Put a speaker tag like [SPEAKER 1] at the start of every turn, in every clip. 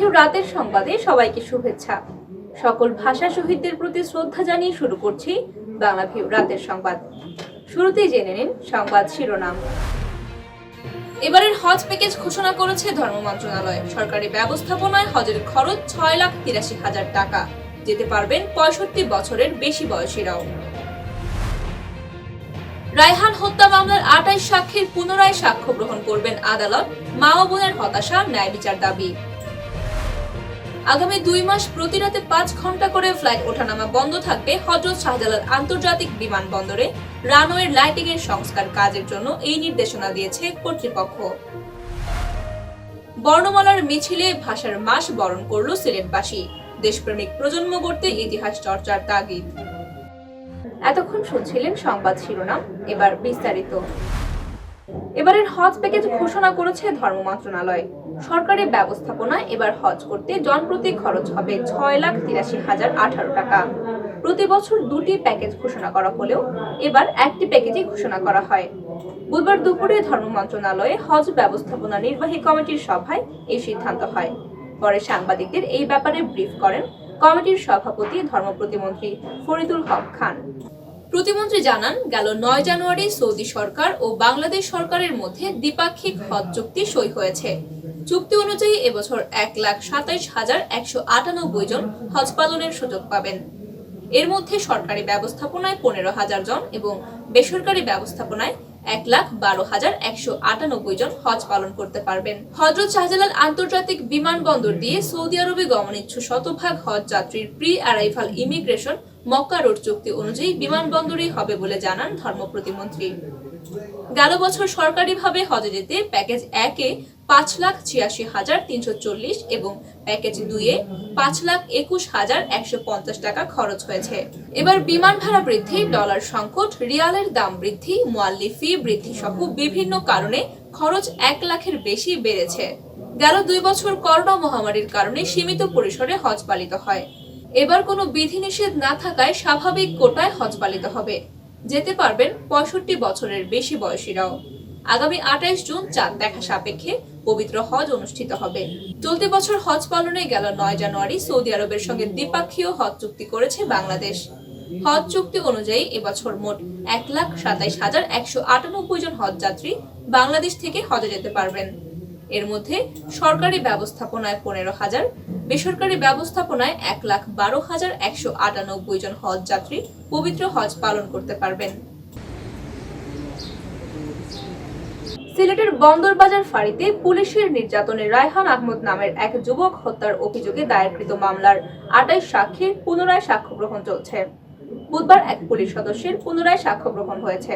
[SPEAKER 1] বাংলাভিউ রাতের সংবাদে সবাইকে শুভেচ্ছা। সকল ভাষা শহীদদের প্রতি শ্রদ্ধা জানিয়ে শুরু করছি বাংলাভিউ রাতের সংবাদ। শুরুতেই জেনে নিন সংবাদ শিরোনাম। এবারের হজ প্যাকেজ ঘোষণা করেছে ধর্ম মন্ত্রণালয়। সরকারি ব্যবস্থাপনায় হজের খরচ ৬,৮৩,০০০ টাকা। যেতে পারবেন ৬৫ বছরের বেশি বয়সীরাও। রায়হান হত্যা মামলার ২৮ সাক্ষীর পুনরায় সাক্ষ্য গ্রহণ করবেন আদালত। মা ও বোনের হতাশা, ন্যায় বিচার দাবি। আগামী ২ মাস প্রতি রাতে ৫ ঘন্টা করে ফ্লাইট ওঠানামা বন্ধ থাকবে হযরত শাহজালাল আন্তর্জাতিক বিমানবন্দরে। রানওয়ের লাইটিং এর সংস্কার কাজের জন্য এই নির্দেশনা দিয়েছে কর্তৃপক্ষ। বর্ণমালার মিছিলে ভাষার মাস বরণ করল সিলেটবাসী। দেশপ্রেমিক প্রজন্ম গড়তে ইতিহাস চর্চার তাগিদ। এতক্ষণ শুনছিলেন সংবাদ শিরোনাম, এবার বিস্তারিত। এবারের হজ প্যাকেজ ঘোষণা করেছে ধর্ম মন্ত্রণালয়। সরকারি ব্যবস্থাপনায় এবার হজ করতে জনপ্রতি খরচ হবে ৬,৮৩,০১৮ টাকা। প্রতি বছর ২টি প্যাকেজ ঘোষণা করা হলেও এবার একটি প্যাকেজই ঘোষণা করা হয়। বুধবার দুপুরে ধর্ম মন্ত্রণালয়ে হজ ব্যবস্থাপনা নির্বাহী কমিটির সভায় এই সিদ্ধান্ত হয়। পরে সাংবাদিকদের এই ব্যাপারে ব্রিফ করেন কমিটির সভাপতি ধর্ম প্রতিমন্ত্রী ফরিদুল হক খান। প্রতিমন্ত্রী জানান, গেল ৯ জানুয়ারি সৌদি সরকার ও বাংলাদেশ সরকারের মধ্যে দ্বিপাক্ষিক হজ চুক্তি সই হয়েছে। চুক্তি অনুযায়ী এবছর ১,২৭,১৯৮ জন হজ পালনের সুযোগ পাবেন। এর মধ্যে সরকারি ব্যবস্থাপনায় ১৫,০০০ জন এবং বেসরকারি ব্যবস্থাপনায় ১,১২,১৯৮ জন হজ পালন করতে পারবেন। হযরত শাহজালাল আন্তর্জাতিক বিমানবন্দর দিয়ে সৌদি আরবে গমনেচ্ছু শতভাগ হজ যাত্রীর pre arrival immigration Mecca road চুক্তি অনুযায়ী বিমানবন্দরেই হবে বলে জানান ধর্ম প্রতিমন্ত্রী। গেল বছর সরকারিভাবে হজে যেতে প্যাকেজ ১-এ ৫,৮৬,৩৪০ এবং প্যাকেজ ২-এ ৫,২১,১৫০ টাকা খরচ হয়েছে। এবার বিমান ভাড়া বৃদ্ধি, ডলার সংকট, রিয়ালের দাম বৃদ্ধি, মুয়াল্লি ফি বৃদ্ধি সহ বিভিন্ন কারণে খরচ ১ লাখের বেশি বেড়েছে। গেল ২ বছর করোনা মহামারীর কারণে সীমিত পরিসরে হজ পালিত হয়। এবার কোনো বিধিনিষেধ না থাকায় স্বাভাবিক কোটায় হজ পালিত হবে। যেতে পারবেন ৬৫ বছরের বেশি বয়সীরাও। আগামী ২৮ জুন চাঁদ দেখা সাপেক্ষে পবিত্র হজ অনুষ্ঠিত হবে। চলতি বছর হজ পালনে গেল ৯ জানুয়ারি সৌদি আরবের সঙ্গে দ্বিপাক্ষীয় হজ চুক্তি করেছে বাংলাদেশ। হজ চুক্তি অনুযায়ী এবছর মোট ১,২৭,১৯৮ জন হজ যাত্রী বাংলাদেশ থেকে হজে যেতে পারবেন। এর মধ্যে সরকারি ব্যবস্থাপনায় ১৫,০০০, বেসরকারি ব্যবস্থাপনায় ১,১২,১৯৮ জন হজ যাত্রী পবিত্র হজ পালন করতে পারবেন। সিলেটের বন্দরবাজার ফাঁড়িতে পুলিশের নির্যাতনে রায়হান আহমদ নামের এক যুবক হত্যার অভিযোগে দায়েরকৃত মামলার ২৮ সাক্ষীর পুনরায় সাক্ষ্য গ্রহণ চলছে। বুধবার এক পুলিশ সদস্যের পুনরায় সাক্ষ্য গ্রহণ হয়েছে।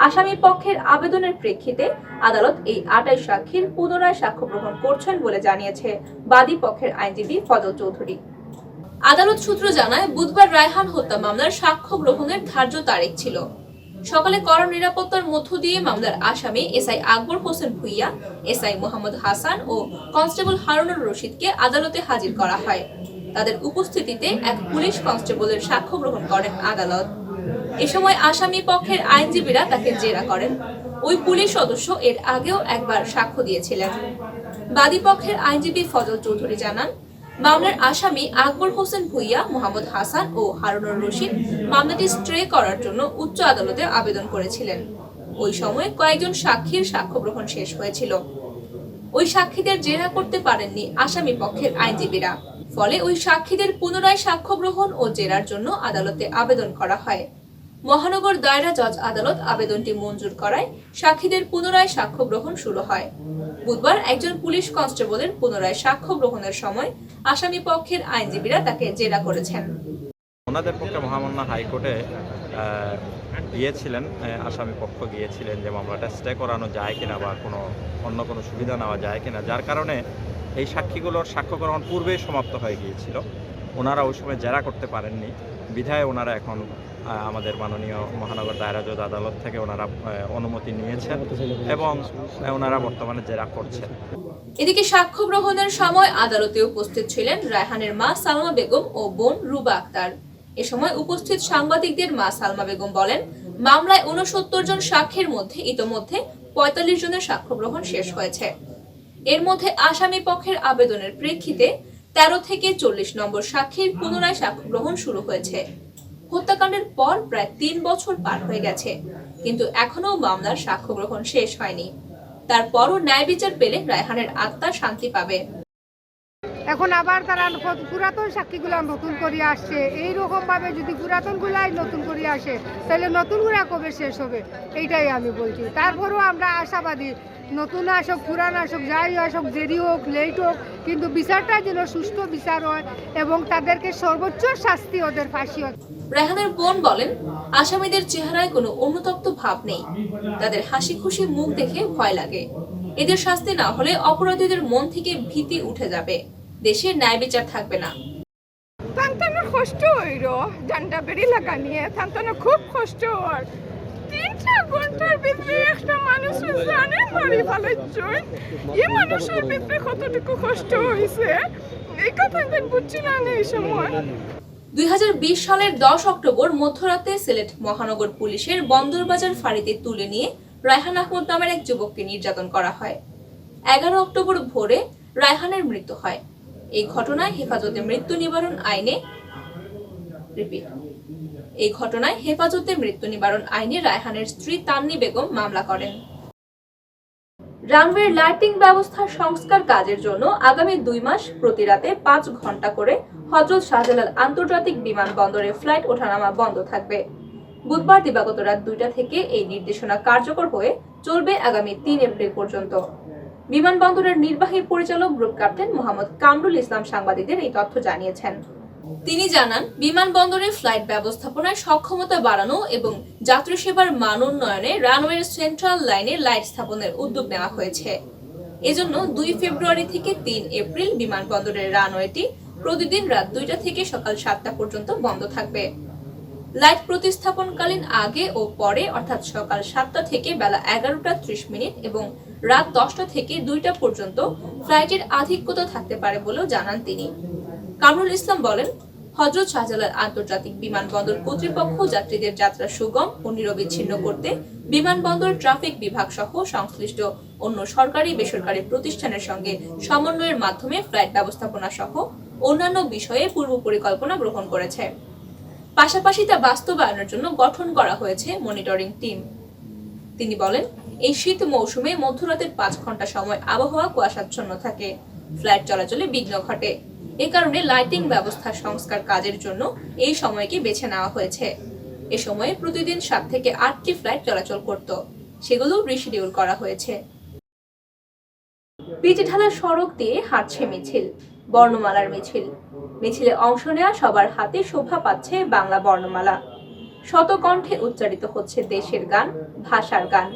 [SPEAKER 1] আসামি পক্ষের আবেদনের প্রেক্ষিতে আদালত এই ২৮ সাক্ষীর পুনরায় সাক্ষ্য গ্রহণ করছেন বলে জানিয়েছে বাদী পক্ষের আইনজীবী ফজল চৌধুরী। আদালত সূত্র জানায়, বুধবার রায়হান হত্যা মামলার সাক্ষ্য গ্রহণের ধার্য তারিখ ছিল। সকালে কড়া নিরাপত্তার মধ্য দিয়ে মামলার আসামি এসআই আকবর হোসেন ভুইয়া, এসআই মোহাম্মদ হাসান ও কনস্টেবল হারুনুর রশিদকে আদালতে হাজির করা হয়। তাদের উপস্থিতিতে এক পুলিশ কনস্টেবলের সাক্ষ্য গ্রহণ করেন আদালত। এ সময় আসামি পক্ষের আইনজীবীরা তাকে জেরা করেন। ওই পুলিশ সদস্য এর আগেও একবার সাক্ষ্য দিয়েছিলেন। বাদী পক্ষের আইনজীবী ফজল চৌধুরী জানান, মামলার আসামি আকবর হোসেন ভুইয়া, মোহাম্মদ হাসান ও হারুনুর রশিদ মামলাটি স্টে করার জন্য উচ্চ আদালতে আবেদন করেছিলেন। ওই সময় কয়েকজন সাক্ষীর সাক্ষ্য গ্রহণ শেষ হয়েছিল। ওই সাক্ষীদের জেরা করতে পারেননি আসামি পক্ষের আইনজীবীরা। ফলে ওই সাক্ষীদের পুনরায় সাক্ষ্য গ্রহণ ও জেরার জন্য আদালতে আবেদন করা হয়। মহানগর দায়রা জজ আদালত আবেদনটি মঞ্জুর করায় সাক্ষীদের পুনরায় সাক্ষ্য গ্রহণ শুরু হয়। বুধবার একজন পুলিশ কনস্টেবলের পুনরায় সাক্ষ্য গ্রহণের সময় আসামি পক্ষের আইনজীবীরা তাকে জেরা করেছেন।
[SPEAKER 2] ওনাদের পক্ষে মহামান্য হাইকোর্টে গিয়েছিলেন, আসামি পক্ষ গিয়েছিলেন যে মামলাটা স্টে করানো যায় কিনা বা অন্য কোনো সুবিধা নেওয়া যায় কিনা, যার কারণে এই সাক্ষীগুলোর সাক্ষ্য গ্রহণ পূর্বেই সমাপ্ত হয়ে গিয়েছিল। ওনারা ওই সময় জেরা করতে পারেননি, বিধায় ওনারা এখন আমাদের মাননীয় মহানগর দায়রা জজ আদালত থেকে ওনারা অনুমতি নিয়েছেন এবং ওনারা বর্তমানে জেরা করছেন।
[SPEAKER 1] এদিকে সাক্ষ্য গ্রহণের সময় আদালতে উপস্থিত ছিলেন রায়হানের মা সালমা বেগম ও বোন রুবা আক্তার। এ সময় উপস্থিত সাংবাদিকদের মা সালমা বেগম বলেন, মামলায় ৬৯ জন সাক্ষীর মধ্যে ইতোমধ্যে ৪৫ জনের সাক্ষ্য গ্রহণ শেষ হয়েছে। এর মধ্যে আসামি পক্ষের আবেদনের প্রেক্ষিতে 13 থেকে 40 নম্বর সাক্ষীর পুনরায় সাক্ষ্য গ্রহণ শুরু হয়েছে। হত্যাকাণ্ডের পর প্রায় 3 বছর পার হয়ে গেছে, কিন্তু এখনো মামলার সাক্ষ্য গ্রহণ শেষ হয়নি। তারপরও ন্যায় বিচার পেলে রায়হানের আত্মা শান্তি পাবে।
[SPEAKER 3] এখন আবার তারা পুরাতন সাক্ষীগুলা নতুন করে আসছে, এইরকম ভাবে যদি পুরাতন গুলাই নতুন করে আসে তাহলে নতুন গুলা কবে শেষ হবে, এইটাই আমি বলছি। তারপরেও আমরা আশাবাদী, নতুন আসুক পুরান আসুক যাই আসুক, দেরি হোক লেট হোক, কিন্তু বিচারটা যেন সুষ্ঠু বিচার হয় এবং তাদেরকে সর্বোচ্চ শাস্তি, ওদের ফাঁসি হয়।
[SPEAKER 1] রায়হানের বোন বলেন, আসামিদের চেহারায় কোনো অনুতপ্ত ভাব নেই, তাদের হাসি খুশি মুখ দেখে ভয় লাগে। এদের শাস্তি না হলে অপরাধীদের মন থেকে ভীতি উঠে যাবে, দেশে ন্যায় বিচার থাকবে না।
[SPEAKER 4] তান্তানোর কষ্ট হইল, জানটা বেরি লাগা নিয়ে তান্তানোর খুব কষ্ট হয়। 3-4 ঘন্টার ভিতরে একটা মানুষের জানে মারি ফেলেছই, এই মানুষের ভিতরে কতটুকু কষ্ট হয়েছে এই কথা আমি বুঝছি না এই সময়।
[SPEAKER 1] 2020 সালের 10 অক্টোবর মধ্যরাতে সিলেট মহানগর পুলিশের বন্দরবাজার ফাঁড়িতে তুলে নিয়ে রায়হান আহমদ নামের এক যুবককে নির্যাতন করা হয়। 11 অক্টোবর ভোরে রায়হানের মৃত্যু হয়। এই ঘটনায় হেফাজতে মৃত্যু নিবারণ আইনে রায়হানের স্ত্রী তান্নি বেগম মামলা করেন। রানওয়ের লাইটিং ব্যবস্থার সংস্কার কাজের জন্য আগামী 2 মাস প্রতি রাতে 5 ঘন্টা করে হযরত শাহজালাল আন্তর্জাতিক বিমানবন্দরে ফ্লাইট ওঠানামা বন্ধ থাকবে। বুধবার দিবাগত রাত 2টা থেকে এই নির্দেশনা কার্যকর হয়ে চলবে আগামী 3 এপ্রিল পর্যন্ত। বিমানবন্দরের নির্বাহী পরিচালক গ্রুপ ক্যাপ্টেন মোহাম্মদ কামরুল ইসলাম সাংবাদিকদের এই তথ্য জানিয়েছেন। তিনি জানান, বিমানবন্দরে ফ্লাইট ব্যবস্থাপনায় সক্ষমতা বাড়ানো এবং যাত্রী সেবার মান উন্নয়নে রানওয়ের সেন্ট্রাল লাইনে লাইট স্থাপনের উদ্যোগ নেওয়া হয়েছে। এজন্য 2 ফেব্রুয়ারি থেকে 3 এপ্রিল বিমানবন্দরের রানওয়েটি প্রতিদিন রাত 2টা থেকে সকাল 7টা পর্যন্ত বন্ধ থাকবে। লাইট প্রতিস্থাপনকালীন আগে ও পরে অর্থাৎ সকাল 7টা থেকে বেলা 11:30 এবং রাত 10টা থেকে 2টা পর্যন্ত ফ্লাইটের আধিক্যতা থাকতে পারে বলেও জানান তিনি। কামরুল ইসলাম বলেন, হযরত শাহজালাল আন্তর্জাতিক বিমানবন্দর কর্তৃপক্ষ যাত্রীদের যাত্রা সুগম ও নিরবিচ্ছিন্ন করতে বিমানবন্দর ট্রাফিক বিভাগ সহ সংশ্লিষ্ট অন্য সরকারি বেসরকারি প্রতিষ্ঠানের সঙ্গে সমন্বয়ের মাধ্যমে ফ্লাইট ব্যবস্থাপনা সহ অন্যান্য বিষয়ে পূর্ব পরিকল্পনা গ্রহণ করেছে। পাশাপাশি তা বাস্তবায়নের জন্য গঠন করা হয়েছে মনিটরিং টিম। তিনি বলেন, এই শীত মৌসুমে মধ্যরাতের 5 ঘন্টা সময় আবহাওয়া কুয়াশাচ্ছন্ন থাকে, ফ্লাইট চলাচলে বিঘ্ন ঘটে। এ কারণে লাইটিং ব্যবস্থা সংস্কার কাজের জন্য এই সময়কে বেছে নেওয়া হয়েছে। এ সময়ে প্রতিদিন 7 থেকে 8টি ফ্লাইট চলাচল করত, সেগুলো রিশিডিউল করা হয়েছে। পিচঢালা সড়ক দিয়ে হাঁটছে মিছিল, বর্ণমালার মিছিল। মিছিলে অংশ নেওয়া সবার হাতে শোভা পাচ্ছে বাংলা বর্ণমালা। শতকণ্ঠে উচ্চারিত হচ্ছে দেশের গান, ভাষার গান।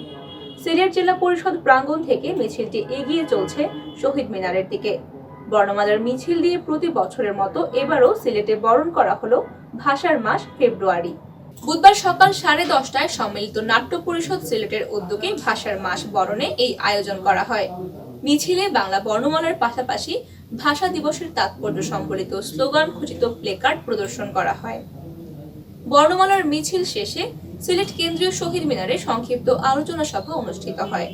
[SPEAKER 1] সিলেট জেলা পরিষদ প্রাঙ্গণ থেকে মিছিলটি এগিয়ে চলছে শহীদ মিনারের দিকে। বর্ণমালার মিছিল দিয়ে প্রতি বছরের মতো এবারও সিলেটে বরণ করা হলো ভাষার মাস ফেব্রুয়ারি। বুধবার সকাল 10:30টায় সম্মিলিত নাট্য পরিষদ সিলেটের উদ্যোগে ভাষার মাস বরণে এই আয়োজন করা হয়। মিছিলে বাংলা বর্ণমালার পাশাপাশি ভাষা দিবসের তাৎপর্য সম্বলিত স্লোগান খচিত প্লেকার্ড প্রদর্শন করা হয়। বর্ণমালার মিছিল শেষে সিলেট কেন্দ্রীয় শহীদ মিনারে সংক্ষিপ্ত আলোচনা সভা অনুষ্ঠিত হয়।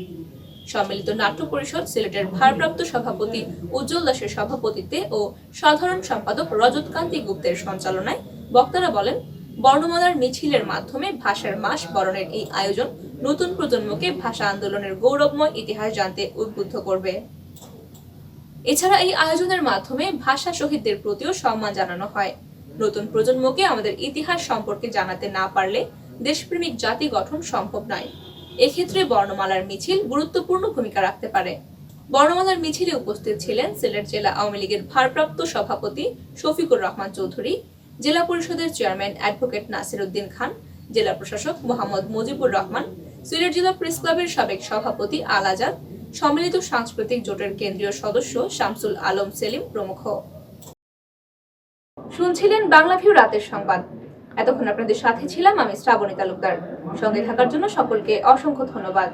[SPEAKER 1] সম্মিলিত নাট্য পরিষদ সিলেটের ভারপ্রাপ্ত সভাপতি উজ্জ্বল দাসের সভাপতিত্বে ও সাধারণ সম্পাদক রজতকান্তি গুপ্তের সঞ্চালনায় বক্তারা বলেন, বর্ণমালার মিছিলের মাধ্যমে ভাষার মাস বরণের এই আয়োজন নতুন প্রজন্মকে ভাষা আন্দোলনের গৌরবময় ইতিহাস জানতে উদ্বুদ্ধ করবে। এছাড়া এই আয়োজনের মাধ্যমে ভাষা শহীদদের প্রতিও সম্মান জানানো হয়। নতুন প্রজন্মকে আমাদের ইতিহাস সম্পর্কে জানাতে না পারলে দেশপ্রেমিক জাতি গঠন সম্ভব নয়। এক্ষেত্রে বর্ণমালার মিছিল গুরুত্বপূর্ণ ভূমিকা রাখতে পারে। বর্ণমালার মিছিলে উপস্থিত ছিলেন সিলেট জেলা আওয়ামী লীগের ভারপ্রাপ্ত সভাপতি শফিকুর রহমান চৌধুরী, জেলা পরিষদের চেয়ারম্যান অ্যাডভোকেট নাসির উদ্দিন খান, জেলা প্রশাসক মোহাম্মদ মুজিবুর রহমান, সিলেট জেলা প্রেস ক্লাবের সাবেক সভাপতি আল আজাদ, সম্মিলিত সাংস্কৃতিক জোটের কেন্দ্রীয় সদস্য শামসুল আলম সেলিম প্রমুখ। শুনছিলেন বাংলাভিউ রাতের সংবাদ। এতক্ষণ আপনাদের সাথে ছিলাম আমি শ্রাবণী তালুকদার। সঙ্গে থাকার জন্য সকলকে অসংখ্য ধন্যবাদ।